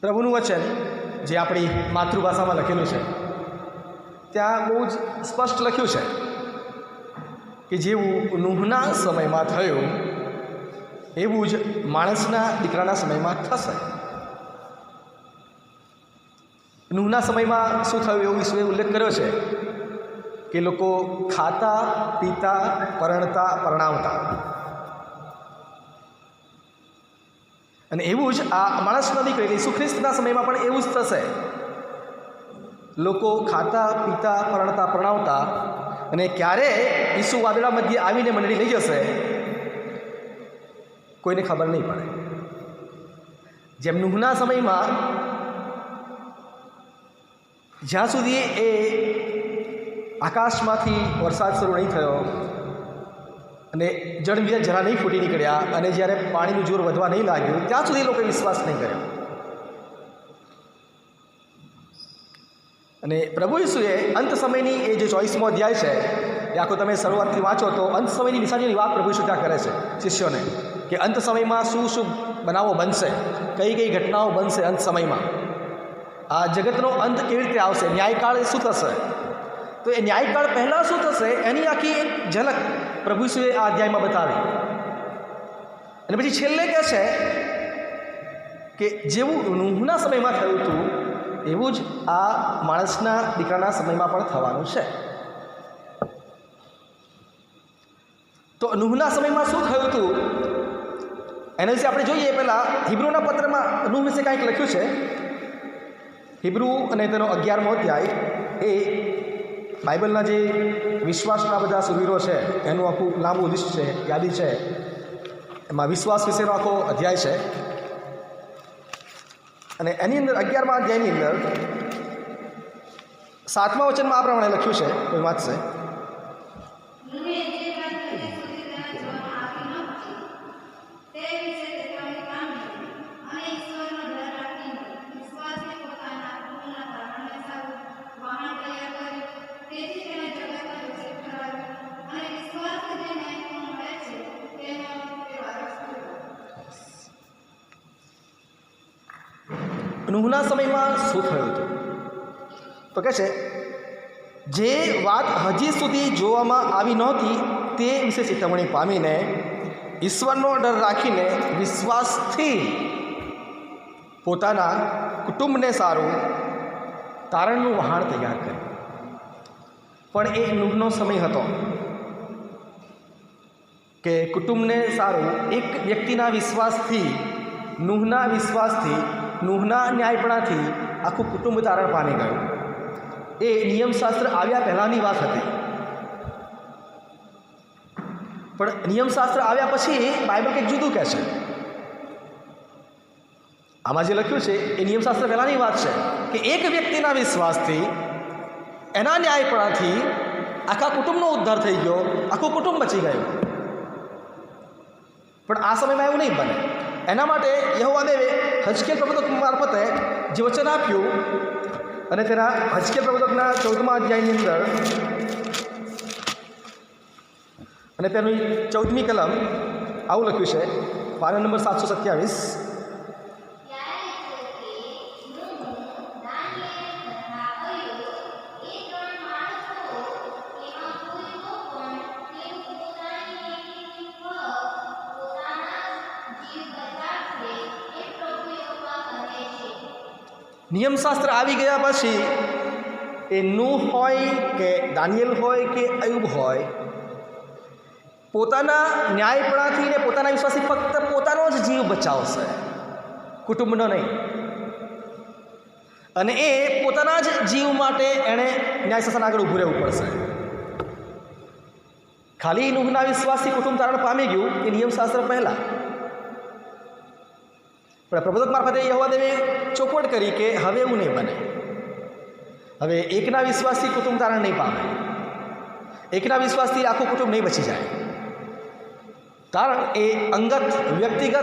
પ્રભુનું વચન જે આપણી માતૃભાષામાં લખેલું છે ત્યાં બહુ જ સ્પષ્ટ લખ્યું છે કે જેવું નૂહના સમયમાં થયું એવું જ માણસના દીકરાના સમયમાં થશે. નૂહના સમયમાં શું થયું એવું વિશે ઉલ્લેખ કર્યો છે કે લોકો ખાતા પીતા પરણતા પરણાવતા, અને એવું જ આ માણસના દીકરા એટલે ઈસુ ખ્રિસ્તના સમયમાં પણ એવું જ થશે. લોકો ખાતા પીતા પરણતા પરણાવતા, અને ક્યારે ઈસુ વાદળા મધ્યે આવીને મંડળી લઈ જશે કોઈને ખબર નહીં પડે. જેમ નૂહના સમયમાં જ્યાં સુધી એ આકાશમાંથી વરસાદ શરૂ નહીં થયો અને જળ બીજા જરા નહીં ફૂટી નીકળ્યા અને જ્યારે પાણીનું જોર વધવા નહીં લાગ્યું ત્યાં સુધી લોકોએ વિશ્વાસ નહીં કર્યો. અને પ્રભુ ઈસુએ અંત સમયની એ જે 24મો અધ્યાય છે એ આખો તમે શરૂઆતથી વાંચો તો અંત સમયની નિશાનીની વાત પ્રભુ ઈસુ ત્યાં કરે છે શિષ્યોને, કે અંત સમયમાં શું શું બનાવો બનશે, કઈ કઈ ઘટનાઓ બનશે અંત સમયમાં, આ જગતનો અંત કેવી રીતે આવશે, ન્યાયકાળ શું થશે. તો એ ન્યાયકાળ પહેલાં શું થશે એની આખી એક ઝલક પ્રભુ ઈસુએ આ અધ્યાયમાં બતાવી. અને પછી છેલ્લે કહે છે કે જેવું નૂહના સમયમાં થયું હતું એવું જ આ માણસના દીકરાના સમયમાં પણ થવાનું છે. તો નૂહના સમયમાં શું થયું હતું એના વિશે આપણે જોઈએ. પહેલાં હિબ્રુના પત્રમાં નૂહ વિશે કાંઈક લખ્યું છે. હિબ્રુ અને તેનો 11મો અધ્યાય એ બાઇબલના જે વિશ્વાસના બધા સુવીરો છે એનું આખું લાંબુ લિસ્ટ છે, યાદી છે. એમાં વિશ્વાસ વિશેનો આખો અધ્યાય છે. અને એની અંદર 11મા અધ્યાયની અંદર 7મા વચનમાં આ પ્રમાણે લખ્યું છે, કોઈ વાંચશે. નૂહના સમયમાં શું થયું હતું તો કહે છે જે વાત હજી સુધી જોવામાં આવી નહોતી તે વિશે ચેતવણી પામીને ઈશ્વરનો ડર રાખીને વિશ્વાસથી પોતાના કુટુંબને સારું તારણનું વહાણ તૈયાર કર્યું. પણ એ નૂહનો સમય હતો કે કુટુંબને સારું એક વ્યક્તિના વિશ્વાસથી, નૂહના વિશ્વાસથી, નૂહના ન્યાયપણાથી આખું કુટુંબ તારણ પામી ગયું. એ નિયમશાસ્ત્ર આવ્યા પહેલાંની વાત હતી. પણ નિયમશાસ્ત્ર આવ્યા પછી બાઇબલ કંઈક જુદું કહે છે. આમાં જે લખ્યું છે એ નિયમશાસ્ત્ર પહેલાંની વાત છે કે એક વ્યક્તિના વિશ્વાસથી, એના ન્યાયપણાથી આખા કુટુંબનો ઉદ્ધાર થઈ ગયો, આખું કુટુંબ બચી ગયું. પણ આ સમયમાં એવું નહીં બને. એના માટે યહોવા દેવે હજકેલ પ્રબોધક મારફતે જે વચન આપ્યું, અને તેના હજકેલ પ્રબોધકના 14મા અધ્યાયની અંદર અને તેની 14મી કલમ આવું લખ્યું છે, પાના નંબર 727. નિયમશાસ્ત્ર આવી ગયા પછી એ નૂહ હોય કે દાનિયેલ હોય કે અયુબ હોય, પોતાના ન્યાયપણાથી ને પોતાના વિશ્વાસથી ફક્ત પોતાનો જ જીવ બચાવશે, કુટુંબનો નહીં. અને એ પોતાના જ જીવ માટે એણે ન્યાય શાસન આગળ ઊભું રહેવું પડશે. ખાલી નૂહના વિશ્વાસથી કુટુંબ તારણ પામી ગયું એ નિયમશાસ્ત્ર પહેલાં. પણ પ્રબોધક મારફતે યહોવા દેવે ચોખવટ કરી કે હવે એવું નહીં બને. હવે એકના વિશ્વાસથી કુટુંબ તારણ નહીં પામે, એકના વિશ્વાસથી આખું કુટુંબ નહીં બચી જાય. કારણ એ અંગત, વ્યક્તિગત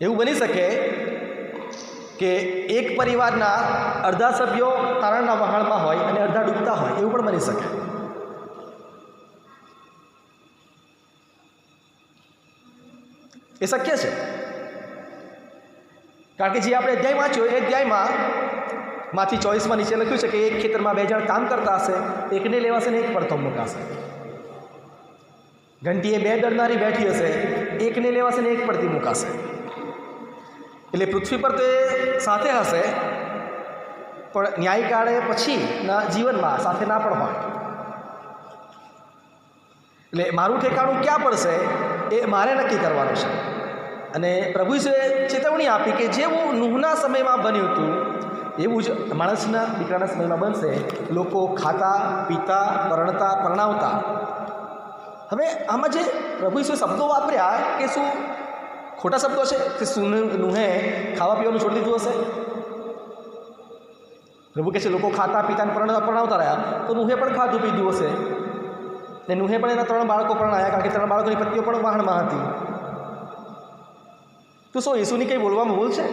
એવું બની શકે કે એક પરિવારના અડધા સભ્યો તારણના વહાણમાં હોય અને અડધા ડૂબતા હોય, એવું પણ બની શકે. એ શક્ય છે. કારણ કે જે આપણે અધ્યાય વાંચ્યો એ અધ્યાયમાં માંથી 24માં નીચે લખ્યું છે કે એક ખેતરમાં 2 જણ કામ કરતા હશે, એકને લેવાશે ને એક પડતો મૂકાશે. ઘંટીએ 2 દળનારી બેઠી હશે, એકને લેવાશે ને એક પડતી મૂકાશે. એટલે પૃથ્વી પર તો એ સાથે હશે, પણ ન્યાયકાળે પછીના જીવનમાં સાથે ના પણ હોય. એટલે મારું ઠેકાણું ક્યાં પડશે એ મારે નક્કી કરવાનું છે. અને પ્રભુએ ચેતવણી આપી કે જેવું નૂહના સમયમાં બન્યું હતું એવું જ માણસના દીકરાના સમયમાં બનશે. લોકો ખાતા પીતા પરણતા પરણાવતા. હવે આમાં જે પ્રભુ ઈસુએ શબ્દો વાપર્યા કે શું ખોટા શબ્દો છે કે શું નૂહે ખાવા પીવાનું છોડી દીધું હશે? પ્રભુ કહે છે લોકો ખાતા પીતા પરણતા પરણાવતા રહ્યા, તો નૂહે પણ ખાધું પીધું હશે ને નૂહે પણ એના 3 બાળકો પરણાયા, કારણ કે 3 બાળકોની પત્નીઓ પણ વહાણમાં હતી. તો શું ઈસુની કંઈ બોલવામાં ભૂલ છે?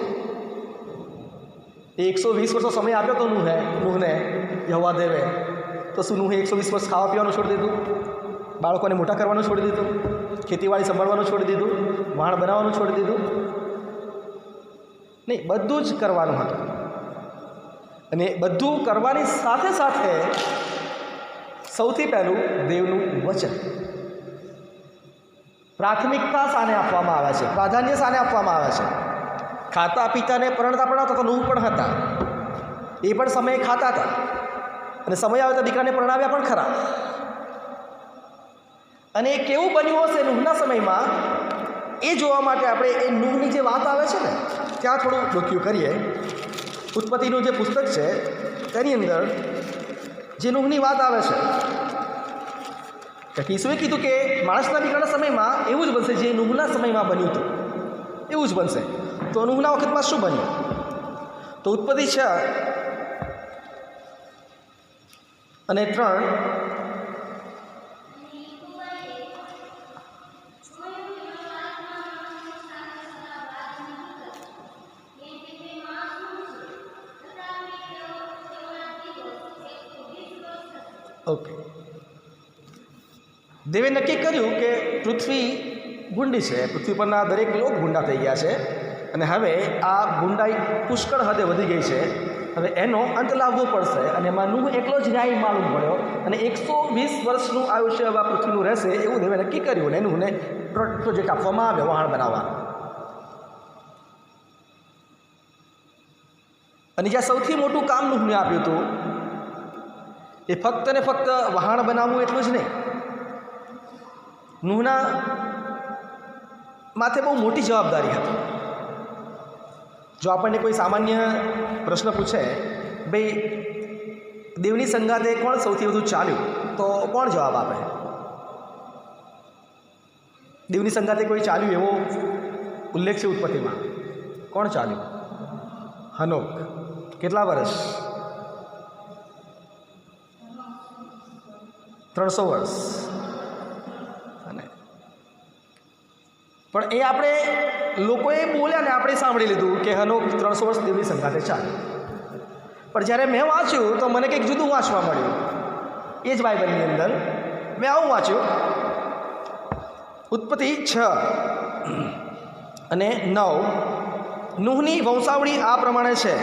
એ 120 વર્ષનો સમય આપ્યો તો નૂહને યહોવા દેવે, તો શું નૂહે 120 વર્ષ ખાવા પીવાનું છોડી દીધું? બાળકોને મોટા કરવાનું છોડી દીધું? ખેતીવાડી સંભાળવાનું છોડી દીધું? વહાણ બનાવવાનું છોડી દીધું? નહીં, બધું જ કરવાનું હતું. અને બધું કરવાની સાથે સાથે સૌથી પહેલું દેવનું વચન. પ્રાથમિકતા સાને આપવામાં આવે છે, પ્રાધાન્ય સાને આપવામાં આવે છે. ખાતા પીતાને પરણતા પરણાવતા તો નૂહ પણ હતા, એ પણ સમયે ખાતા હતા, અને સમય આવે તો દીકરાને પરણાવ્યા પણ ખરા. અને એ કેવું બન્યું હશે નૂહના સમયમાં એ જોવા માટે આપણે એ નૂહની જે વાત આવે છે ને ત્યાં થોડું ડોક્યું કરીએ. ઉત્પત્તિનું જે પુસ્તક છે તેની અંદર જે નૂહની વાત આવે છે કે ઈસુએ કીધું કે માણસના દીકરાના સમયમાં એવું જ બનશે જે નૂહના સમયમાં બન્યું હતું એવું જ બનશે. તો નૂહના વખતમાં શું બન્યું? તો ઉત્પત્તિ 6 અને 3 ઓકે. દેવે નક્કી કર્યું કે પૃથ્વી ગુંડી છે, પૃથ્વી પરના દરેક લોક ગુંડા થઈ ગયા છે, અને હવે આ ગુંડાઈ પુષ્કળ હદે વધી ગઈ છે. હવે એનો અંત લાવવો પડશે, અને એમાં નૂહ એકલો જ ન્યાય માલુમ પડ્યો, અને 120 વર્ષનું આયુષ્ય હવે પૃથ્વીનું રહેશે એવું દેવે નક્કી કર્યું. અને નૂહને પ્રોજેક્ટ આપવામાં આવ્યો વહાણ બનાવવાનો. અને જ્યાં સૌથી મોટું કામ નૂહને આપ્યું હતું એ ફક્ત ને ફક્ત વહાણ બનાવવું એટલું જ નહીં, નૂહના માથે બહુ મોટી જવાબદારી હતી. જો આપણને કોઈ સામાન્ય પ્રશ્ન પૂછે, ભાઈ દેવની સંગાતે કોણ સૌથી વધુ ચાલ્યું, તો કોણ જવાબ આપે? દેવની સંગાતે કોઈ ચાલ્યું એવો ઉલ્લેખ છે ઉત્પત્તિમાં? કોણ ચાલ્યું? હનોક. કેટલા વર્ષ? 300 વર્ષ. અને પણ એ આપણે લોકોએ બોલ્યા ને આપણે સાંભળી લીધું કે હનોક 300 વર્ષ દેવની સંગાતે ચાલે. પણ જ્યારે મેં વાંચ્યું તો મને કંઈક જુદું વાંચવા મળ્યું. એ જ બાઇબલની અંદર મેં આવું વાંચ્યું. ઉત્પત્તિ 6 અને 9 નૂહની વંશાવળી આ પ્રમાણે છે.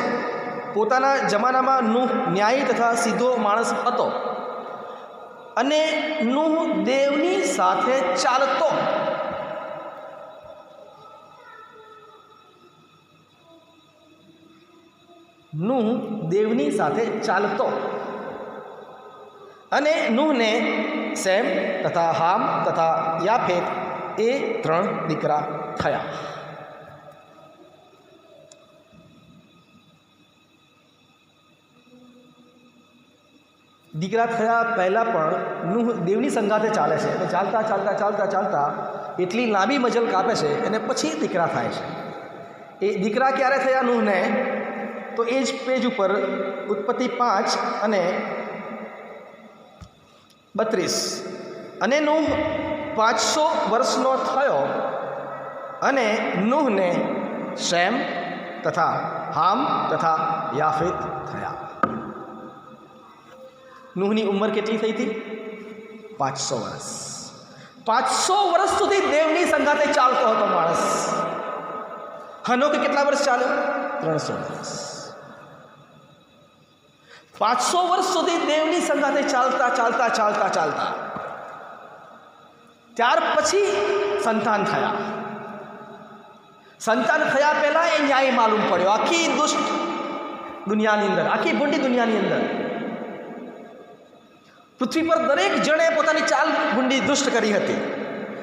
પોતાના જમાનામાં નૂહ ન્યાયી તથા સીધો માણસ હતો, અને નૂહ દેવની સાથે ચાલતો. નૂહ દેવની સાથે ચાલતો. અને નૂહને સેમ તથા હામ તથા યાફેત એ 3 દીકરા થયા. દીકરા થયા પહેલાં પણ નૂહ દેવની સંગાતે ચાલે છે, અને ચાલતા ચાલતા ચાલતા ચાલતા એટલી લાંબી મજલ કાપે છે, અને પછી દીકરા થાય છે. એ દીકરા ક્યારે થયા નૂહને? તો એ જ પેજ ઉપર ઉત્પત્તિ 5 અને 32. અને નૂહ 500 વર્ષનો થયો, અને નૂહને શેમ તથા હામ તથા યાફેત થયા. નૂહની ઉંમર કેટલી થઈ હતી? 500 વર્ષ. 500 વર્ષ સુધી દેવની સંગાતે ચાલતો હતો માણસ. હનોક કેટલા વર્ષ ચાલ્યો? 300 વર્ષ. 500 વર્ષ સુધી દેવની સંગાથે ચાલતા ચાલતા ચાલતા ચાલતા ત્યાર પછી સંતાન થયા. સંતાન થયા પહેલા એ ન્યાય માલુમ પડ્યો. આખી દુષ્ટ દુનિયાની અંદર, આખી ભૂંડી દુનિયાની અંદર, પૃથ્વી પર દરેક જણે પોતાની ચાલ ભૂંડી દુષ્ટ કરી હતી.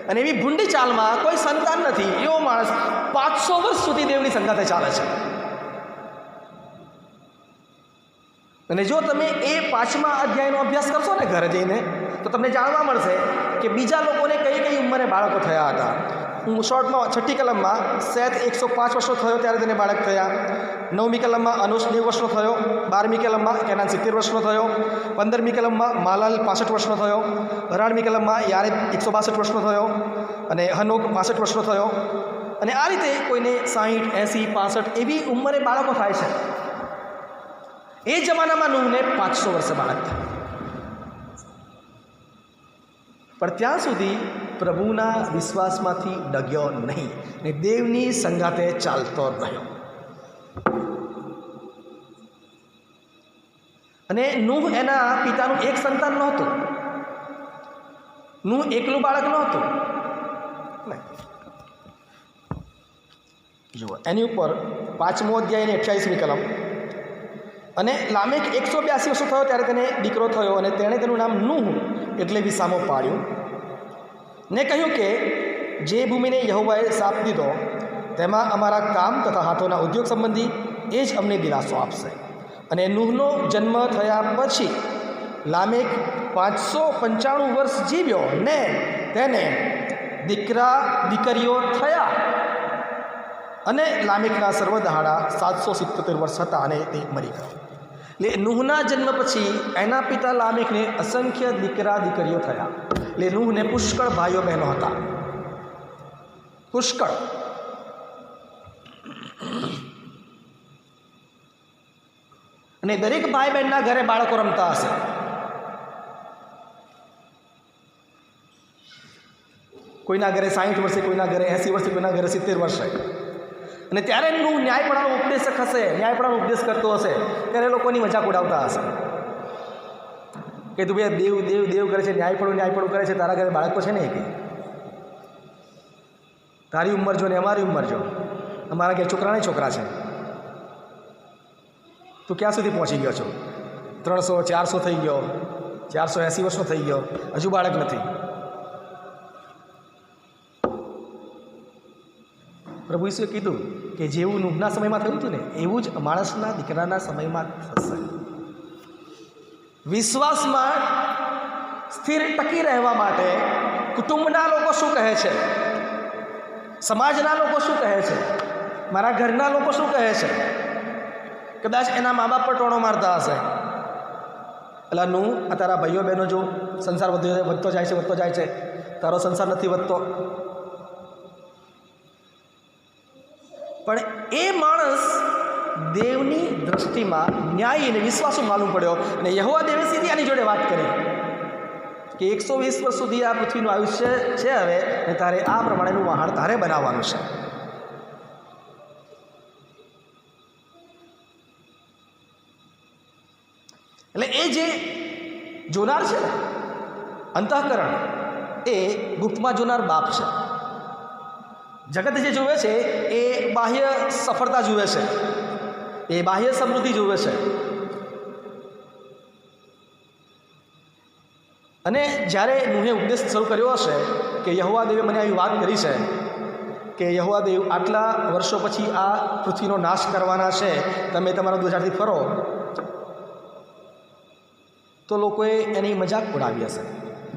અને એવી ભૂંડી ચાલમાં કોઈ સંતાન નથી એવો માણસ 500 વર્ષ સુધી દેવની સંગાથે ચાલે છે. અને જો તમે એ 5મા અધ્યાયનો અભ્યાસ કરશો ને ઘરે જઈને, તો તમને જાણવા મળશે કે બીજા લોકોને કઈ કઈ ઉંમરે બાળકો થયા હતા. હું શોર્ટમાં 6ઠી કલમમાં સેત 105 વર્ષનો થયો ત્યારે તેને બાળક થયા. 9મી કલમમાં અનુષ 90 વર્ષનો થયો. 12મી કલમમાં કેનાન 70 વર્ષનો થયો. 15મી કલમમાં માલાલ 65 વર્ષનો થયો. 18મી કલમમાં યારેબ 162 વર્ષનો થયો. અને હનોક 65 વર્ષનો થયો. અને આ રીતે કોઈને 60, 80, 65 એવી ઉંમરે બાળકો થાય છે. એ જમાનામાં નૂહને 500 વર્ષે બાળક થયા. પણ ત્યાં સુધી પ્રભુના વિશ્વાસમાંથી ડગ્યો નહીં ને દેવની સંગાથે ચાલતો રહ્યો. અને નૂહ એના પિતાનું એક સંતાન નહોતું. નૂહ એકલું બાળક નહોતું. જુઓ એની ઉપર 5મો અધ્યાય 28મી કલમ. અને લામેક 182 વર્ષનો થયો ત્યારે તેને દીકરો થયો અને તેણે તેનું નામ નૂહ એટલે વિસામો પાડ્યું. ને કહ્યું કે જે ભૂમિને યહોવાએ સાપ દીધો તેમાં અમારા કામ તથા હાથોના ઉદ્યોગ સંબંધી એ જ અમને દિલાસો આપશે. અને નૂહનો જન્મ થયા પછી લામેક 595 વર્ષ જીવ્યો ને તેને દીકરા દીકરીઓ થયા. અને લામેકના સર્વ દહાડા 777 વર્ષ હતા અને તે મરી ગયો. એટલે નૂહના જન્મ પછી એના પિતા લામેકને અસંખ્ય દીકરા દીકરીઓ થયા. એટલે નૂહને પુષ્કળ ભાઈઓ બહેનો હતા. પુષ્કળ. અને દરેક ભાઈ બહેનના ઘરે બાળકો રમતા હશે. કોઈના ઘરે 60 વર્ષે, કોઈના ઘરે 80 વર્ષે, કોઈના ઘરે 70 વર્ષે. અને ત્યારે નૂહ ન્યાયપણાનો ઉપદેશક હશે, ન્યાયપણાનો ઉપદેશ કરતો હશે ત્યારે લોકોની મજાક ઉડાવતા હશે કે તું ભાઈ દેવ દેવ દેવ કરે છે, ન્યાયપણું કરે છે, તારા ઘરે બાળકો છે ને? કે તારી ઉંમર જો ને અમારી ઉંમર જો, અમારા ઘેર છોકરાને છોકરા છે, તું ક્યાં સુધી પહોંચી ગયો છો? 300, 400 થઈ ગયો, 480 વર્ષનો થઈ ગયો, હજુ બાળક નથી. પ્રભુ ઈસુએ કીધું કે જેવું નૂહના સમયમાં થયું હતું ને એવું જ માણસના દીકરાના સમયમાં થશે. વિશ્વાસમાં સ્થિર ટકી રહેવા માટે કુટુંબના લોકો શું કહે છે, સમાજના લોકો શું કહે છે, મારા ઘરના લોકો શું કહે છે, કદાચ એના મા બાપ પર ટોણો મારતા હશે. એટલે નૂહ, આ તારા ભાઈઓ બહેનો જો સંસાર વધતો જાય છે, તારો સંસાર નથી વધતો. પણ એ માણસ દેવની દ્રષ્ટિમાં ન્યાયી અને વિશ્વાસુ માલુમ પડ્યો. અને યહોવા દેવે સીધી આની જોડે વાત કરી કે 120 વર્ષ સુધી આ પૃથ્વીનું આયુષ્ય છે હવે, અને તારે આ પ્રમાણેનું વહાણ તારે બનાવવાનું છે. એટલે એ જે જોનાર છે ને અંતઃકરણ, એ ગુપ્તમાં જોનાર બાપ છે. જગત જે જુએ છે એ બાહ્ય સફળતા જુએ છે, એ બાહ્ય સમૃદ્ધિ જુએ છે. અને જ્યારે નૂહે ઉપદેશ શરૂ કર્યો હશે કે યહોવા દેવે મને આવી વાત કરી છે કે યહોવા દેવ આટલા વર્ષો પછી આ પૃથ્વીનો નાશ કરવાના છે, તમે તમારા દ્વજાથી ફરો, તો લોકોએ એની મજાક ઉડાવી હશે.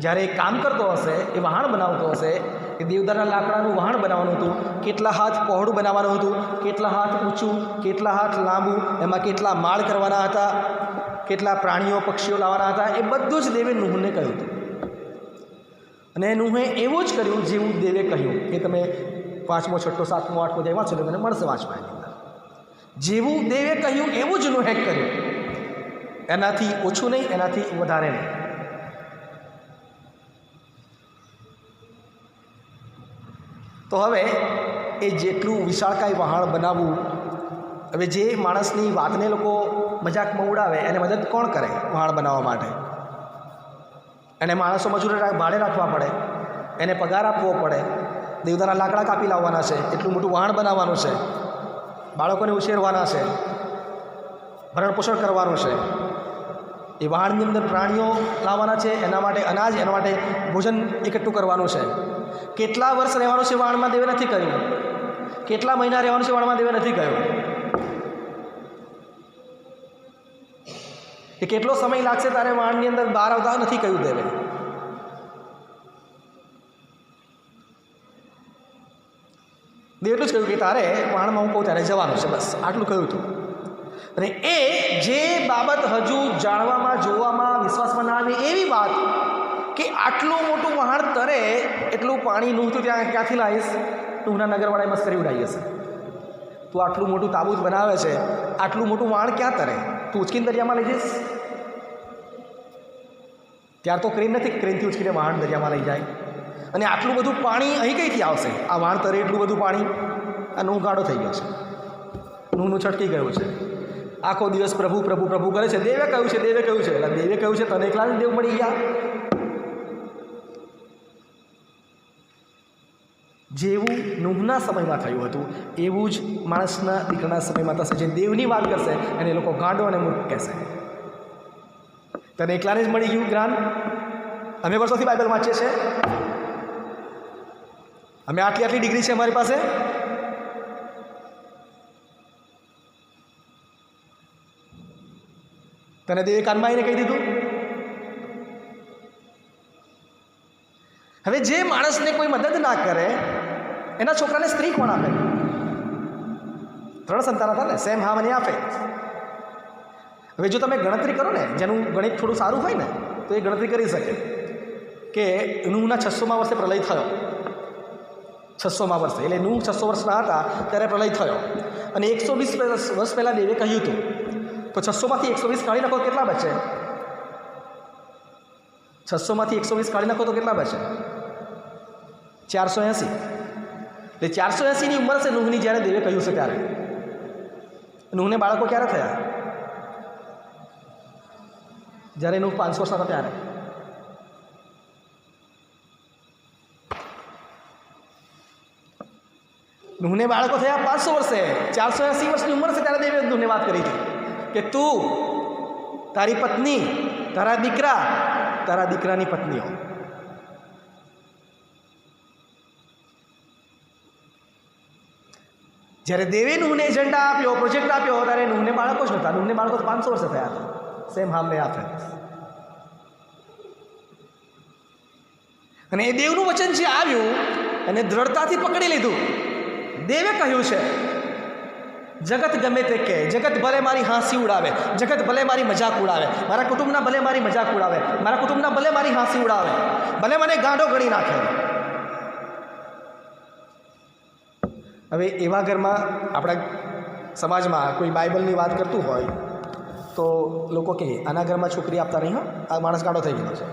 જ્યારે એ કામ કરતો હશે, એ વહાણ બનાવતો હશે, કે દેવદારના લાકડાનું વહાણ બનાવવાનું હતું, કેટલા હાથ પહોળું બનાવવાનું હતું, કેટલા હાથ ઊંચું, કેટલા હાથ લાંબુ, એમાં કેટલા માળ કરવાના હતા, કેટલા પ્રાણીઓ પક્ષીઓ લાવવાના હતા, એ બધું જ દેવે નૂહને કહ્યું હતું. અને નૂહે એવું જ કર્યું જેવું દેવે કહ્યું. કે તમે 5મો, 6ઠો, 7મો, 8મો અધ્યાય વાંચો તો મને મળશે વાંચવા. જેવું દેવે કહ્યું એવું જ નૂહે કર્યું. એનાથી ઓછું નહીં, એનાથી વધારે નહીં. તો હવે એ જેટલું વિશાળકાય વહાણ બનાવવું, હવે જે માણસની વાતને લોકો મજાકમાં ઉડાવે એને મદદ કોણ કરે વહાણ બનાવવા માટે? એને માણસો મજૂર ભાડે રાખવા પડે, એને પગાર આપવો પડે, દેવદારના લાકડા કાપી લાવવાના છે, એટલું મોટું વહાણ બનાવવાનું છે, બાળકોને ઉછેરવાના છે, ભરણ પોષણ કરવાનું છે, એ વહાણની અંદર પ્રાણીઓ લાવવાના છે, એના માટે અનાજ, એના માટે ભોજન એકઠું કરવાનું છે. કેટલા વર્ષ રહેવાનું છે વહાણમાં દેવે નથી કહ્યું, કેટલા મહિના રહેવાનું છે વહાણમાં દેવે નથી કહ્યું, કે કેટલો સમય લાગશે તારે વહાણની અંદર બહાર આવતા નથી કહ્યું દેવે. દેવ એટલું જ કહ્યું કે તારે વહાણમાં હું કહું ત્યારે જવાનું છે, બસ આટલું કહ્યું હતું. અને એ જે બાબત હજુ જાણવામાં, જોવામાં, વિશ્વાસમાં ના આવી એવી વાત કે આટલું મોટું વહાણ તરે એટલું પાણી નૂહ તું ત્યાં ક્યાંથી લાવીશ? નૂહના નગરવાળાએ મસ્કરી ઉડાવી હશે. તું આટલું મોટું તાબૂત બનાવે છે, આટલું મોટું વહાણ ક્યાં તરે? તું ઉચકીને દરિયામાં લઈ જઈશ? ત્યાર તો ક્રેન નથી, ક્રેનથી ઉચકીને વહાણ દરિયામાં લઈ જાય. અને આટલું બધું પાણી અહીં કઈથી આવશે? આ વહાણ તરે એટલું બધું પાણી? આ નૂહ ગાડો થઈ ગયો છે, નૂહનું છટકી ગયું છે. આખો દિવસ પ્રભુ પ્રભુ પ્રભુ કરે છે. દેવે કહ્યું છે, દેવે કહ્યું છે, એટલે દેવે કહ્યું છે તને એકલાને દેવ મળી ગયા. જેવું નૂહના સમયમાં થયું હતું એવું જ માણસના દીકરાના સમયમાં થશે. જે દેવની વાત કરશે એને લોકો ગાંડો અને મૂર્ખ કહેશે. તને એકલાને જ મળી ગયું જ્ઞાન. અમે વર્ષોથી બાઇબલ વાંચીએ છીએ, અમે આટલી આટલી ડિગ્રી છે અમારી પાસે. તને દેવે કાનમાં આવીને કહી દીધું. હવે જે માણસને કોઈ મદદ ના કરે એના છોકરાને સ્ત્રી કોણ આપે? 3 સંતાન હતા ને, સેમ, હામ અને યાફેત. હવે જો તમે ગણતરી કરો ને, જેનું ગણિત થોડું સારું હોય ને તો એ ગણતરી કરી શકે કે નૂહના 600મા વર્ષે પ્રલય થયો. 600મા વર્ષે, એટલે નૂહ 600 વર્ષના હતા ત્યારે પ્રલય થયો. અને 120 વર્ષ પહેલાં દેવે કહ્યું હતું, તો 600માંથી 120 કાઢી નાખો કેટલા બચે? 600માંથી 120 કાઢી નાખો તો કેટલા બચે? 480. એટલે 480ની ઉંમર છે નૂહની જ્યારે દેવે કહ્યું છે ત્યારે. નૂહને બાળકો ક્યારે થયા? જ્યારે નૂહ 500 વર્ષના હતા ત્યારે. નૂહને બાળકો થયા 500 વર્ષે. 480 વર્ષની ઉંમર છે ત્યારે દેવે નૂહને વાત કરી હતી કે તું, તારી પત્ની, તારા દીકરા, તારા દીકરાની પત્નીઓ. જ્યારે દેવે નૂહને એજન્ડા આપ્યો, પ્રોજેક્ટ આપ્યો, ત્યારે નૂહને બાળકો જ નહોતા. નૂહને બાળકો તો 500 વર્ષે થયા હતા. સેમ, હામ ને યાફેત. અને એ દેવનું વચન જે આવ્યું અને દ્રઢતાથી પકડી લીધું. દેવે કહ્યું છે જગત ગમે તે કહે, જગત ભલે મારી હાંસી ઉડાવે, જગત ભલે મારી મજાક ઉડાવે, મારા કુટુંબના ભલે મારી મજાક ઉડાવે, મારા કુટુંબના ભલે મારી હાંસી ઉડાવે, ભલે મને ગાંડો ગણી નાખે. હવે એવા ઘરમાં આપણા સમાજમાં કોઈ બાઇબલની વાત કરતું હોય તો લોકો કહે આના ઘરમાં છોકરી આપતા નહીં, હા, આ માણસ ગાંડો થઈ ગયો છે.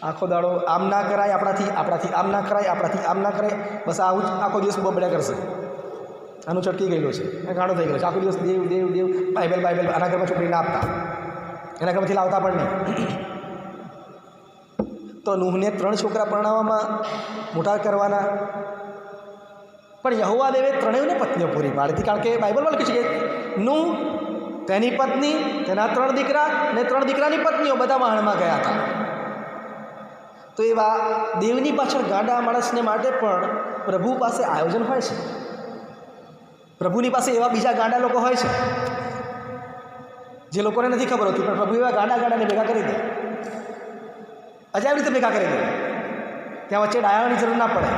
આખો દાડો આમ ના કરાય આપણાથી, આપણાથી આમ ના કરાય, આપણાથી આમ ના કરાય, બસ આવું જ આખો દિવસ બબડ્યા કરશે. આનું ચટકી ગયેલું છે, ગાંડો થઈ ગયો છે. આખો દિવસ દેવ દેવ દેવ, બાઇબલ બાઇબલ. આના ઘરમાં છોકરી ના આપતા, એના ઘરમાંથી લાવતા પણ નહીં. તો નૂહને 3 છોકરા પરણાવવામાં મોટા કરવાના, પણ યહોવા દેવે 3ને પત્નીઓ પૂરી પાડી હતી. કારણ કે બાઇબલમાં લખ્યું છે કે નૂહ, તેની પત્ની, તેના 3 દીકરા ને 3 દીકરાની પત્નીઓ બધા વહાણમાં ગયા હતા. તો એવા દેવની પાછળ ગાંડા માણસને માટે પણ પ્રભુ પાસે આયોજન હોય છે. પ્રભુની પાસે એવા બીજા ગાંડા લોકો હોય છે જે લોકોને નથી ખબર હોતી, પણ પ્રભુ એવા ગાંડાને ભેગા કરી દે, અજાયબ રીતે ભેગા કરી દે. ત્યાં વચ્ચે ડાયાની જરૂર ના પડે,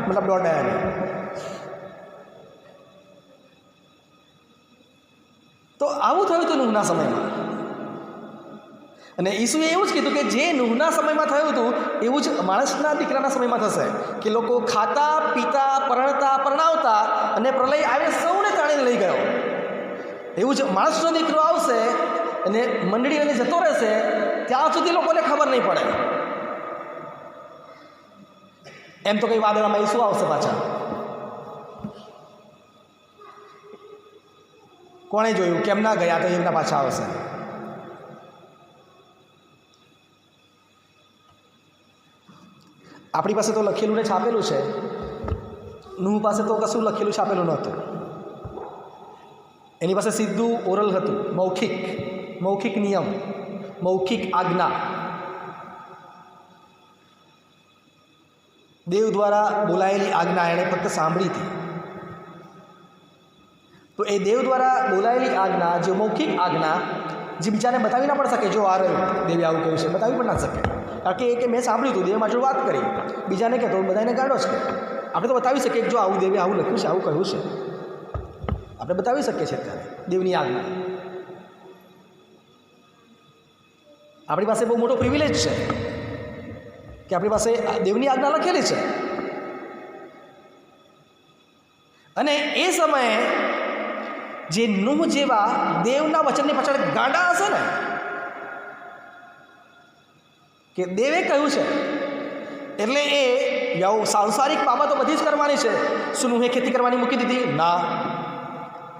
મતલબ 1.5 ડાયાની. તો આવું થયું હતું નૂહના સમયમાં. અને ઈસુએ એવું જ કીધું કે જે નૂહના સમયમાં થયું હતું એવું જ માણસના દીકરાના સમયમાં થશે, કે લોકો ખાતા, પીતા, પરણતા, પરણાવતા, અને પ્રલય આવે સૌને તાણીને લઈ ગયો. એવું જ માણસનો દીકરો આવશે અને મંડળી લઈને જતો રહેશે, ત્યાં સુધી લોકોને ખબર નહીં પડે. એમ તો કંઈ વાદળામાં ઈસુ આવશે પાછા, કોણે જોયું? કેમ ના ગયા? તો એમના પાછા આવશે. આપણી પાસે તો લખેલું ને છાપેલું છે. નૂહ પાસે તો કશું લખેલું છાપેલું નહોતું. એની પાસે સીધું ઓરલ હતું, મૌખિક નિયમ, મૌખિક આજ્ઞા, દેવ દ્વારા બોલાયેલી આજ્ઞા એણે ફક્ત સાંભળી હતી. તો એ દેવ દ્વારા બોલાયેલી આજ્ઞા, જે મૌખિક આજ્ઞા, જે બીજાને બતાવી ના પણ શકે, જો આ રહ્યું દેવે આવું કહ્યું છે, બતાવી પણ ના શકે. કારણ કે મેં સાંભળ્યું હતું, દેવે મારી જોડે વાત કરી, બીજાને કહેતો બધાને ગાંડો છે. આપણે તો બતાવી શકીએ કે જો આવું દેવે આવું લખ્યું છે, આવું કહ્યું છે, આપણે બતાવી શકીએ છીએ. અત્યારે દેવની આજ્ઞા આપણી પાસે બહુ મોટો પ્રિવિલેજ છે કે આપણી પાસે દેવની આજ્ઞા લખેલી છે. અને એ સમયે જે નૂહ જેવા દેવના વચનની પાછળ ગાંડા હશે ને, કે દેવે કહ્યું છે એટલે એ સાંસારિક બાબતો બધી જ કરવાની છે. શું નૂહે ખેતી કરવાની મૂકી દીધી? ના.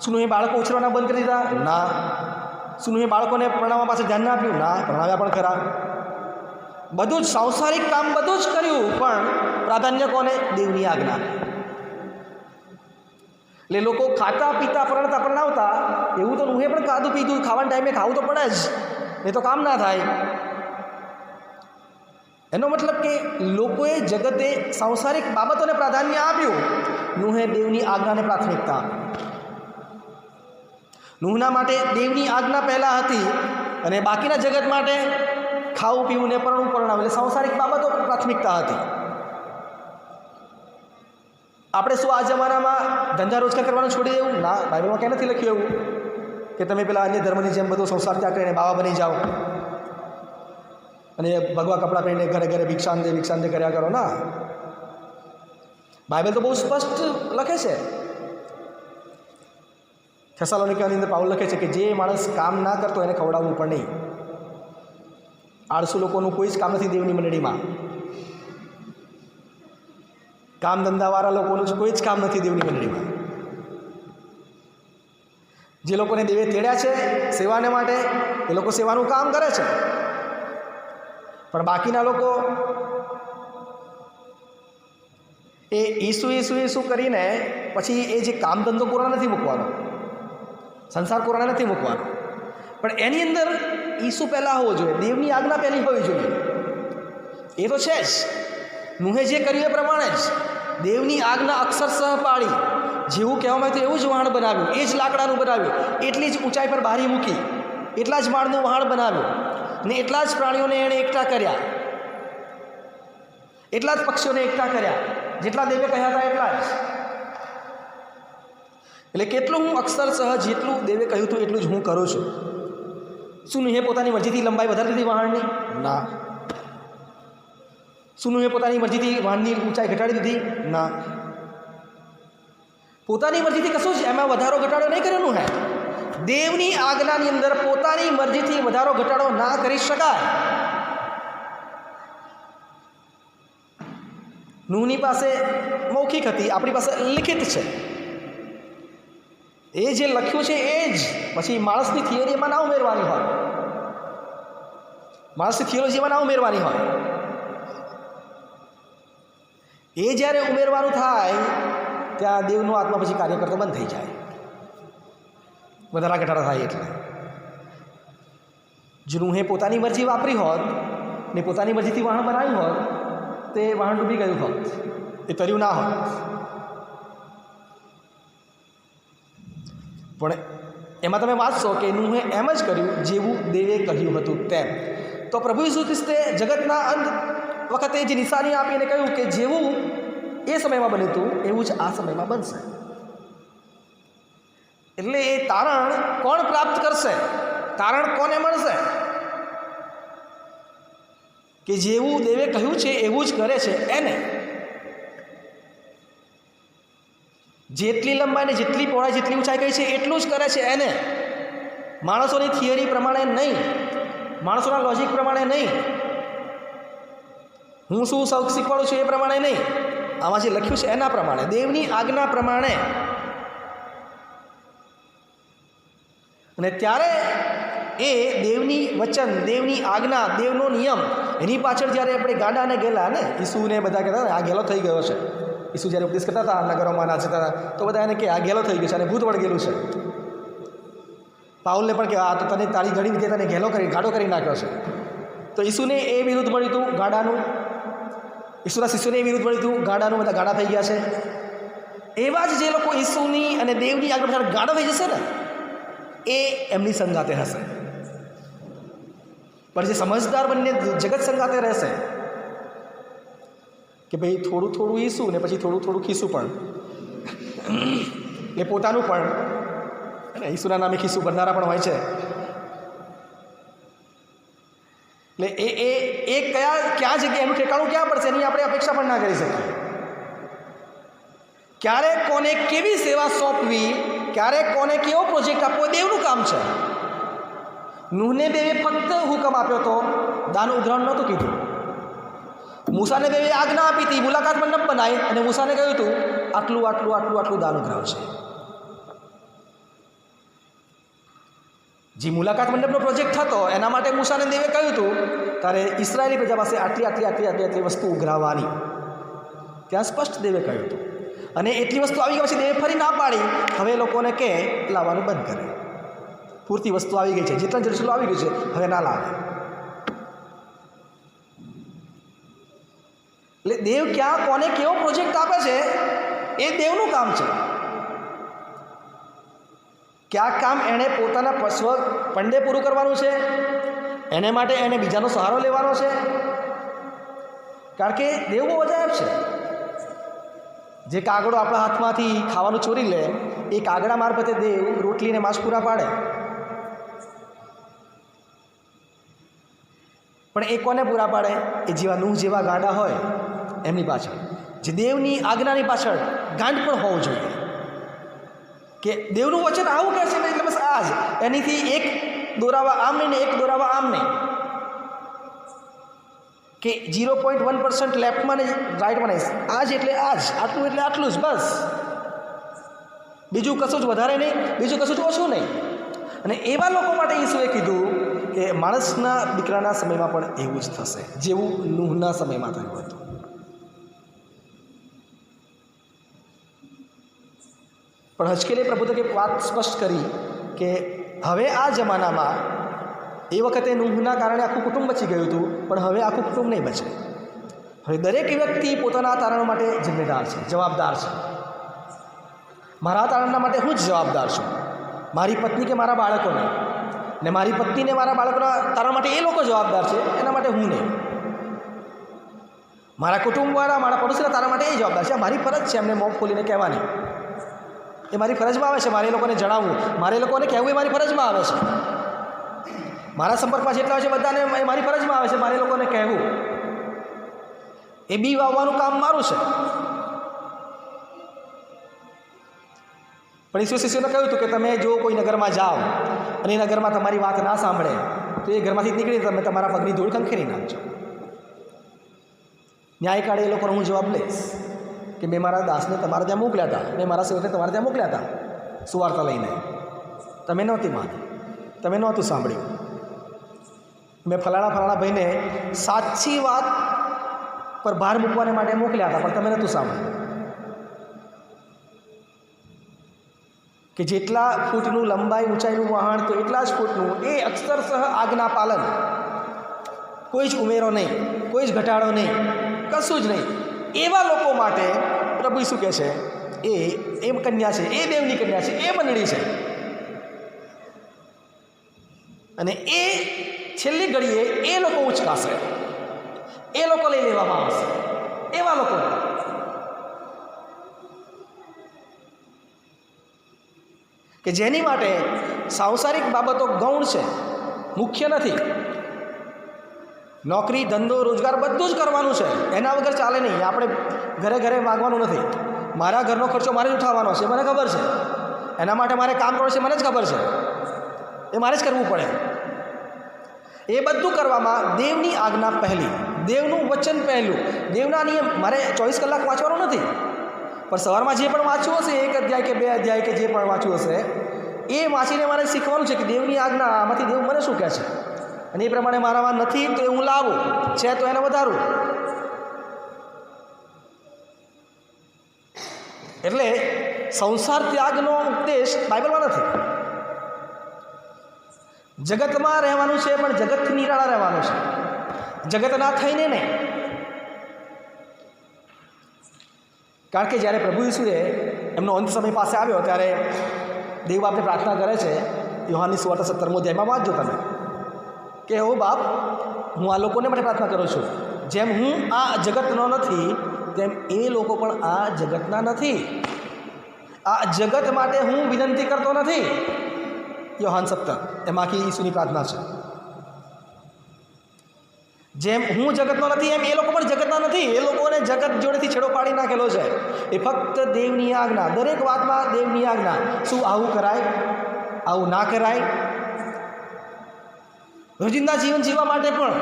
શું નૂહે બાળકો ઉછેરવાના બંધ કરી દીધા? ના. શું નૂહે બાળકોને પરણાવવા પાસે ધ્યાન ના આપ્યું? ના, પરણાવ્યા પણ ખરા. બધું જ સાંસારિક કામ બધું જ કર્યું, પણ પ્રાધાન્ય કોને? દેવની આજ્ઞા. એટલે લોકો ખાતા પીતા પરણાવતા, એવું તો નૂહે પણ ખાધું પીધું, ખાવાના ટાઈમે ખાવું તો પડે જ, એ તો કામ ના થાય. એનો મતલબ કે લોકોએ જગતે સાંસારિક બાબતોને પ્રાધાન્ય આપ્યું, નૂહે દેવની આજ્ઞાને પ્રાથમિકતા આપી. નૂહના માટે દેવની આજ્ઞા પહેલાં હતી, અને બાકીના જગત માટે ખાવું પીવું ને પરણવું પરણાવું, એટલે સાંસારિક બાબતો પ્રાથમિકતા હતી. આપણે શું આ જમાનામાં ધંધા રોજગાર કરવાનું છોડી દેવું? ના, બાઇબલમાં ક્યાં નથી લખ્યું એવું કે તમે પેલા અન્ય ધર્મની જેમ બધો સંસાર ત્યાગ કરીને બાવા બની જાઓ અને ભગવા કપડાં પહેરીને ઘરે ઘરે ભિક્ષાંદે કર્યા કરો. ના, બાઇબલ તો બહુ સ્પષ્ટ લખે છે. થેસાલોનિકાની અંદર પાઉલ લખે છે કે જે માણસ કામ ના કરતો એને ખવડાવવું પણ નહીં. આળસુ લોકોનું કોઈ જ કામ નથી દેવની મંડળીમાં. કામ ધંધાવાળા લોકોનું કોઈ જ કામ નથી દેવની મંડળીમાં. જે લોકોને દેવે તેડ્યા છે સેવાને માટે, એ લોકો સેવાનું કામ કરે છે, પણ બાકીના લોકો એ ઈસુ કરીને પછી એ જે કામ ધંધો કોરોના નથી મૂકવાનો, સંસાર કોરોના નથી મૂકવાનો, પણ એની અંદર ઈસુ પહેલાં હોવો જોઈએ, દેવની આજ્ઞા પહેલી હોવી જોઈએ. એ તો છે જ. નૂહે જે કર્યું એ પ્રમાણે જ દેવની આજ્ઞા અક્ષરશઃ પાળી, જેવું કહેવામાં આવ્યું એવું જ વહાણ બનાવ્યું, એ જ લાકડાનું બનાવ્યું, એટલી જ ઊંચાઈ પર બારી મૂકી, એટલા જ માળનું વહાણ બનાવ્યું, ને એટલા જ પ્રાણીઓને એણે એકઠા કર્યા, એટલા જ પક્ષીઓને એકઠા કર્યા, જેટલા દેવે કહ્યા હતા એટલા જ. એટલે કેટલું હું અક્ષરશઃ જેટલું દેવે કહ્યું હતું એટલું જ હું કરું છું. શું નૂહે પોતાની મરજીથી લંબાઈ વધારી દીધી વહાણની? ના. શું નૂહે પોતાની મરજીથી વહાણની ઊંચાઈ ઘટાડી દીધી? ના. પોતાની મરજીથી કશું જ એમાં વધારો ઘટાડો નહીં કર્યો નૂહે. દેવની આજ્ઞાની અંદર પોતાની મરજીથી વધારો ઘટાડો ના કરી શકાય. નૂહની પાસે મૌખિક હતી, આપણી પાસે લિખિત છે. એ જે લખ્યું છે એ જ. પછી માણસની થિયરી એમાં ના ઉમેરવાની હોય, માણસની થિયોલોજીમાં ના ઉમેરવાની હોય. એ જ્યારે ઉમેરવાનું થાય ત્યાં દેવનો આત્મા પછી કાર્ય કરતો બંધ થઈ જાય, વધારા ઘટાડા થાય. એટલે જો નૂહે પોતાની મરજી વાપરી હોત ને પોતાની મરજીથી વહાણ બનાવ્યું હોત તે વહાણ ડૂબી ગયું હોત, એ તર્યું ના હોત. પણ એમાં તમે વાંચશો કે નૂહે એમ જ કર્યું જેવું દેવે કહ્યું હતું તેમ. તો પ્રભુ ઈસુ ખ્રિસ્તે જગતના અંત વખતે જે નિશાની આપીને કહ્યું કે જેવું એ સમયમાં બન્યું હતું એવું જ આ સમયમાં બનશે. એટલે એ તારણ કોણ પ્રાપ્ત કરશે? તારણ કોને મળશે? કે જેવું દેવે કહ્યું છે એવું જ કરે છે એને. જેટલી લંબાઈ ને જેટલી પહોળાઈ જેટલી ઊંચાઈ કહી છે એટલું જ કરે છે એને. માણસોની થિયરી પ્રમાણે નહીં, માણસોના લોજિક પ્રમાણે નહીં, હું શું શીખવાડું છું એ પ્રમાણે નહીં, આમાં જે લખ્યું છે એના પ્રમાણે, દેવની આજ્ઞા પ્રમાણે. અને ત્યારે એ દેવની વચન, દેવની આજ્ઞા, દેવનો નિયમ, એની પાછળ જ્યારે આપણે ગાડાને ગયેલા ને, ઈસુને બધા કહેતા ને આ ગેલો થઈ ગયો છે. ઈસુ જ્યારે ઉપદેશ કરતા હતા નગરોમાં નાચતા હતા તો બધા એને કે આ ગેલો થઈ ગયો છે અને ભૂત વળગેલું છે. પાઉલને પણ કે આ તો તને તારી ઘણી વિદ્યા તને ગાડો કરી નાખ્યો છે. તો ઈસુને એ વિરુદ્ધ મળ્યું હતું ગાડાનું, ઈસુના શિષ્યોને એ વિરુદ્ધ મળ્યું હતું ગાડાનું, બધા ગાડા થઈ ગયા છે. એવા જ જે લોકો ઈસુની અને દેવની આગળ ગાડા થઈ જશે ને એ એમની સંગાતે હશે. પણ જે સમજદાર બંને જગત સંગાતે રહેશે કે ભાઈ થોડું થોડું ઈસુ ને પછી થોડું થોડું ખીસું પણ, એ પોતાનું પણ, અને ઈસુના નામે ખીસું ભરનારા પણ હોય છે. એટલે એ ક્યાં જગ્યાએ એનું ઠેકાણું ક્યાં પડશે એની આપણે અપેક્ષા પણ ના કરી શકીએ. ક્યારે કોને કેવી સેવા સોંપવી, ક્યારે કોને કેવો પ્રોજેક્ટ આપવો, દેવનું કામ છે. નૂહને દેવે ફક્ત હુકમ આપ્યો હતો, દાન ઉઘરાણ નહોતું કીધું. મૂસાને દેવે આજ્ઞા આપી હતી, મુલાકાત મંડપ બનાવી અને મૂસાને કહ્યું હતું આટલું આટલું આટલું આટલું દાન ઉઘરાવ છે. જે મુલાકાત મંડપનો પ્રોજેક્ટ હતો એના માટે મૂસાને દેવે કહ્યું હતું તારે ઇસરાયેલી પ્રજા પાસે આટલી આટલી આટલી આટલી આટલી વસ્તુ ઉઘરાવવાની, ત્યાં સ્પષ્ટ દેવે કહ્યું હતું. અને એટલી વસ્તુ આવી ગઈ પછી દેવે ફરી ના પાડી, હવે લોકોને કે લાવવાનું બંધ કરે. પૂરતી વસ્તુ આવી ગઈ છે, જેટલા જેટલું આવી ગયું છે હવે ના લાવે. એટલે દેવ ક્યાં કોને કેવો પ્રોજેક્ટ આપે છે એ દેવનું કામ છે. ક્યાં કામ એણે પોતાના સ્વ પંડે પૂરું કરવાનું છે, એને માટે એને બીજાનો સહારો લેવાનો છે. કારણ કે દેવ બહુ અજાયબ છે. જે કાગડો આપણા હાથમાંથી ખાવાનું ચોરી લે એ કાગડા મારફતે દેવ રોટલીને માંસ પૂરા પાડે. પણ એ કોને પૂરા પાડે? એ જેવા નૂહ જેવા ગાડા હોય એમની પાછળ, જે દેવની આજ્ઞાની પાછળ ગાંઠ પણ હોવું જોઈએ કે દેવનું વચન આવું કહે છે એટલે બસ આ જ, એનીથી એક દોરાવા આમ નહીં ને એક દોરાવા આમ નહીં, કે 0.1% લેફ્ટમાં ને રાઈટમાં નહીં, આ જ એટલે આ જ, આટલું એટલે આટલું જ, બસ. બીજું કશું જ વધારે નહીં, બીજું કશું જ ઓછું નહીં. અને એવા લોકો માટે ઈસુએ કીધું કે માણસના દીકરાના સમયમાં પણ એવું જ થશે જેવું નૂહના સમયમાં થયું હતું. પણ હજકેલે પ્રભુએ એક વાત સ્પષ્ટ કરી કે હવે આ જમાનામાં, એ વખતે નૂહના કારણે આખું કુટુંબ બચી ગયું હતું, પણ હવે આખું કુટુંબ નહીં બચે. હવે દરેક વ્યક્તિ પોતાના તારણો માટે જિમ્મેદાર છે, જવાબદાર છે. મારા તારણના માટે હું જ જવાબદાર છું, મારી પત્ની કે મારા બાળકોને, ને મારી પત્નીને મારા બાળકોના તારણ માટે એ લોકો જવાબદાર છે, એના માટે હું નહીં. મારા કુટુંબવાળા, મારા પડોશીના તારણ માટે એ જવાબદાર છે. મારી ફરજ છે એમને મોં ખોલીને કહેવાની, એ મારી ફરજમાં આવે છે. મારે એ લોકોને જણાવવું, મારે એ લોકોને કહેવું એ મારી ફરજમાં આવે છે. મારા સંપર્કમાં જેટલા હોય છે બધાને એ મારી ફરજમાં આવે છે મારે એ લોકોને કહેવું. એ બી વાવવાનું કામ મારું છે. પણ ઈસુ શિષ્યોને કહ્યું હતું કે તમે જો કોઈ નગરમાં જાઓ અને એ નગરમાં તમારી વાત ના સાંભળે તો એ ઘરમાંથી નીકળી તમે તમારા પગની ધૂળ ખંખેરી નાખજો. ન્યાયકાળે એ લોકોનો હું જવાબ લઈશ કે મેં મારા દાસને તમારા ત્યાં મોકલ્યા હતા, મેં મારા સેવકને તમારા ત્યાં મોકલ્યા હતા સુવાર્તા લઈને, તમે નહોતી માની, તમે નહોતું સાંભળ્યું. મેં ફલાણા ભાઈને સાચી વાત પર ભાર મૂકવાને માટે મોકલ્યા હતા પણ તમે નહોતું સાંભળ્યું. કે જેટલા ફૂટનું લંબાઈ ઊંચાઈનું વહાણ તો એટલા જ ફૂટનું, એ અક્ષરશઃ આજ્ઞા પાલન, કોઈ જ ઉમેરો નહીં, કોઈ જ ઘટાડો નહીં, કશું જ નહીં. એવા લોકો માટે પ્રભુ શું કહે છે, એ કન્યા છે, એ દેવની કન્યા છે, એ મંડળી છે. અને એ છેલ્લી ઘડીએ એ લોકો ઉચકાશે, એ લોકો લઈ લેવામાં આવશે. એવા લોકો કે જેની માટે સાંસારિક બાબતો ગૌણ છે, મુખ્ય નથી. નોકરી, ધંધો, રોજગાર બધું જ કરવાનું છે, એના વગર ચાલે નહીં. આપણે ઘરે ઘરે માગવાનું નથી. મારા ઘરનો ખર્ચો મારે જ ઉઠાવવાનો છે, મને ખબર છે. એના માટે મારે કામ કરવું છે, મને જ ખબર છે, એ મારે જ કરવું પડે. એ બધું કરવામાં દેવની આજ્ઞા પહેલી, દેવનું વચન પહેલું, દેવના નિયમ. મારે 24 કલાક વાંચવાનું નથી, પણ સવારમાં જે પણ વાંચવું હશે, 1 અધ્યાય કે 2 અધ્યાય કે જે પણ વાંચવું હશે, એ વાંચીને મારે શીખવાનું છે કે દેવની આજ્ઞા, આમાંથી દેવ મને શું કહે છે, અને એ પ્રમાણે મારામાં નથી તો એ હું લાવું, છે તો એને વધારું. એટલે સંસાર ત્યાગનો ઉપદેશ બાઇબલમાં નથી. જગતમાં રહેવાનું છે, પણ જગતથી નિરાળા રહેવાનું છે, જગતના થઈને નહીં. કારણ કે જ્યારે પ્રભુ ઈસુએ એમનો અંત સમય પાસે આવ્યો ત્યારે દેવ બાપને પ્રાર્થના કરે છે. યોહાનની સુવાર્તા 17મો અધ્યાયમાં વાંચજો તમે કે હો બાપ, હું આ લોકોને માટે પ્રાર્થના કરું છું, જેમ હું આ જગતનો નથી તેમ એ લોકો પણ આ જગતના નથી. આ જગત માટે હું વિનંતી કરતો નથી. યોહાન 17 એમાંથી ઈસુની પ્રાર્થના છે. જેમ હું જગતનો નથી એમ એ લોકો પણ જગતના નથી. એ લોકોને જગત જોડેથી છેડો પાડી નાખેલો છે. એ ફક્ત દેવની આજ્ઞા, દરેક વાતમાં દેવની આજ્ઞા. શું આવું કરાય, આવું ના કરાય, રોજિંદા જીવન જીવવા માટે પણ.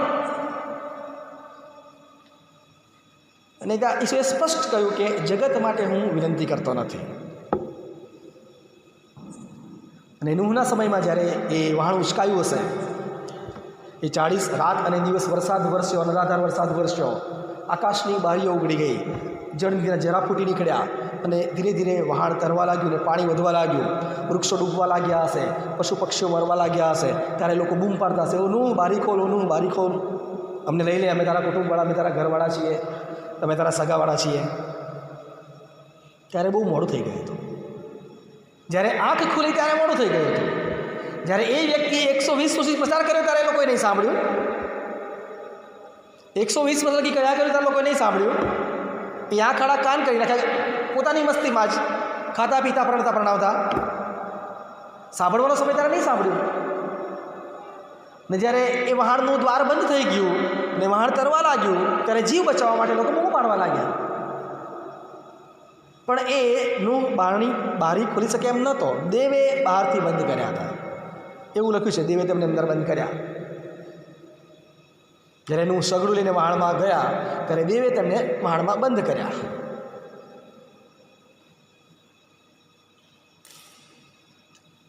અને ત્યાં ઈશ્વરે સ્પષ્ટ કહ્યું કે જગત માટે હું વિનંતી કરતો નથી. અને નૂહના સમયમાં જ્યારે એ વહાણ ઉચકાયું હશે, એ 40 રાત અને દિવસ વરસાદ વરસ્યો, અનરાધાર વરસાદ વરસ્યો, આકાશની બારીઓ ઉગડી ગઈ, જળનદીના જરા ફૂટી નીકળ્યા, અને ધીરે ધીરે વહાણ તરવા લાગ્યું ને પાણી વધવા લાગ્યું, વૃક્ષો ડૂબવા લાગ્યા હશે, પશુ પક્ષીઓ મરવા લાગ્યા હશે. ત્યારે લોકો બૂમ પાડતા હશે, ઓ નું બારી ખોલ, ઓ નું બારી ખોલ, અમને લઈ લે, અમે તારા કુટુંબવાળા, અમે તારા ઘરવાળા છીએ, તમે તારા સગાવાળા છીએ. ત્યારે બહુ મોડું થઈ ગયું હતું. જ્યારે આંખ ખુલી ત્યારે મોડું થઈ ગયું હતું. જ્યારે એ વ્યક્તિએ 120 સુધી પ્રચાર કર્યો ત્યારે લોકોએ નહીં સાંભળ્યું. 120 વર્ષ લગી કયા કર્યું ત્યારે લોકોએ નહીં સાંભળ્યું. એ આંખ આડા કાન કરી નાખ્યા, પોતાની મસ્તીમાં જ ખાતા પીતા પરણતા પરણાવતા. સાંભળવાનો સમય ત્યારે નહીં સાંભળ્યું. ને જ્યારે એ વહાણનું દ્વાર બંધ થઈ ગયું ને વહાણ તરવા લાગ્યું ત્યારે જીવ બચાવવા માટે લોકો બૂમો પાડવા લાગ્યા. પણ એ નું બારી ખોલી શકે એમ નહોતો. દેવે બહારથી બંધ કર્યા હતા. એવું લખ્યું છે, દેવે તેમને અંદર બંધ કર્યા. જ્યારે એનું સગડું લઈને વહાણમાં ગયા ત્યારે દેવે તેમને વહાણમાં બંધ કર્યા.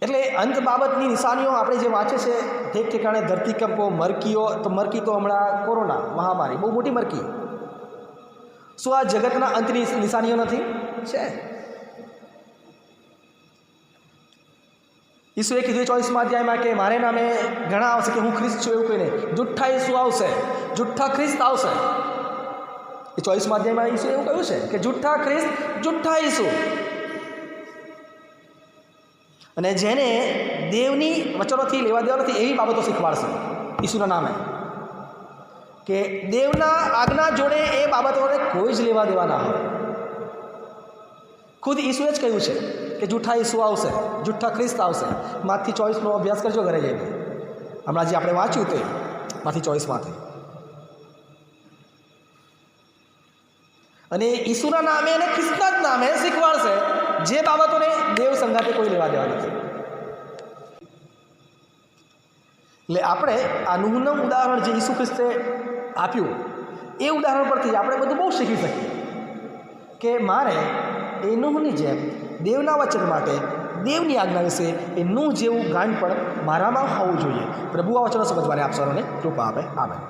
એટલે અંત બાબતની નિશાનીઓ આપણે જે વાંચે છે, ઠેક ઠેકાણે ધરતીકંપો, મરકીઓ. તો મરકી તો હમણાં કોરોના મહામારી, બહુ મોટી મરકી. શું આ જગતના અંતની નિશાનીઓ નથી? છે. ઈસુએ કીધું 24મા અધ્યાયમાં કે મારે નામે ઘણા આવશે કે હું ખ્રિસ્ત છું, એવું કહીને જુઠ્ઠા ઈસુ આવશે, જુઠ્ઠા ખ્રિસ્ત આવશે. એ 24મા અધ્યાયમાં ઈસુએ એવું કહ્યું છે કે જુઠ્ઠા ખ્રિસ્ત, જુઠ્ઠા ઈસુ. અને જેને દેવની વચનોથી લેવા દેવા નથી એવી બાબતો શીખવાડશે ઈસુના નામે. કે દેવના આજ્ઞા જોડે એ બાબતોને કોઈ જ લેવા દેવા ના હોય. ખુદ ઈસુએ જ કહ્યું છે કે જૂઠા ઈસુ આવશે, જૂઠા ખ્રિસ્ત આવશે. માંથી 24નો અભ્યાસ કરજો ઘરે જઈને. હમણાં જે આપણે વાંચ્યું તે માંથી 24માંથી. અને ઈસુના નામે અને ખ્રિસ્તના જ નામે શીખવાડશે જે બાબતોને દેવ સંગાતે કોઈ લેવા દેવા નથી. એટલે આપણે આ નૂહનું ઉદાહરણ જે ઈસુ ખ્રિસ્તે આપ્યું એ ઉદાહરણ પરથી આપણે બધું બહુ શીખી શકીએ કે મારે એ નૂહની જેમ દેવના વચન માટે, દેવની આજ્ઞા વિશે એ નૂહ જેવું ગાંડ પણ મારામાં હોવું જોઈએ. પ્રભુ આ વચનો સમજવાને આપ સૌને કૃપા આપે. આમેન.